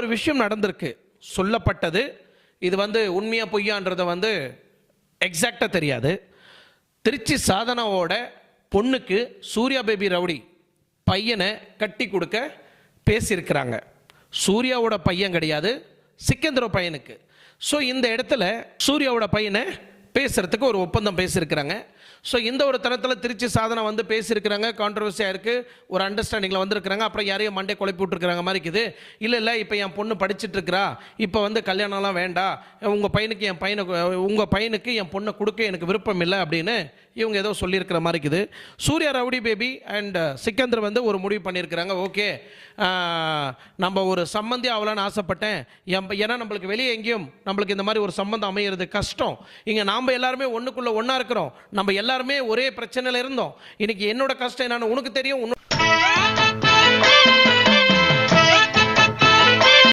ஒரு விஷயம் நடந்திருக்கு, சொல்லப்பட்டது. இது உண்மையா பொய்யான்றதை எக்ஸாக்டாக தெரியாது. திருச்சி சாதனாவோட பொண்ணுக்கு சூர்யா பேபி ரவுடி பையனை கட்டி கொடுக்க பேசியிருக்கிறாங்க. சூர்யாவோட பையன் கிடையாது, சிக்கந்தரோ பையனுக்கு. ஸோ இந்த இடத்துல சூர்யாவோட பையனை பேசுகிறதுக்கு ஒரு ஒப்பந்தம் பேசியிருக்கிறாங்க. ஸோ இந்த ஒரு தரத்தில் திருச்சி சாதனை பேசியிருக்கிறாங்க. கான்ட்ரவர்சியாக இருக்குது, ஒரு அண்டர்ஸ்டாண்டிங்கில் வந்திருக்கிறாங்க. அப்புறம் யாரையும் மண்டே குழப்பி விட்டுருக்குறாங்க மாதிரி இருக்குது. இல்லை இப்போ என் பொண்ணு படிச்சுட்டு இருக்கிறா, இப்போ கல்யாணம்லாம் வேண்டாம், உங்கள் பையனுக்கு என் பொண்ணை கொடுக்க எனக்கு விருப்பம் இல்லை அப்படின்னு இவங்க ஏதோ சொல்லியிருக்கிற மாதிரி இருக்குது. Suriya rowdy baby and Sikandar ஒரு முடிவு பண்ணியிருக்கிறாங்க. ஓகே, நம்ம ஒரு சம்பந்தி ஆகலான்னு ஆசைப்பட்டேன். ஏன்னா நம்மளுக்கு வெளியே எங்கேயும் நம்மளுக்கு இந்த மாதிரி ஒரு சம்பந்தம் அமையிறது கஷ்டம். இங்கே நாம் எல்லாருமே ஒன்றுக்குள்ளே ஒன்றா இருக்கிறோம், நம்ம எல்லாருமே ஒரே பிரச்சனையில் இருந்தோம். இன்னைக்கு என்னோட கஷ்டம் என்னன்னு உனக்கு தெரியும்,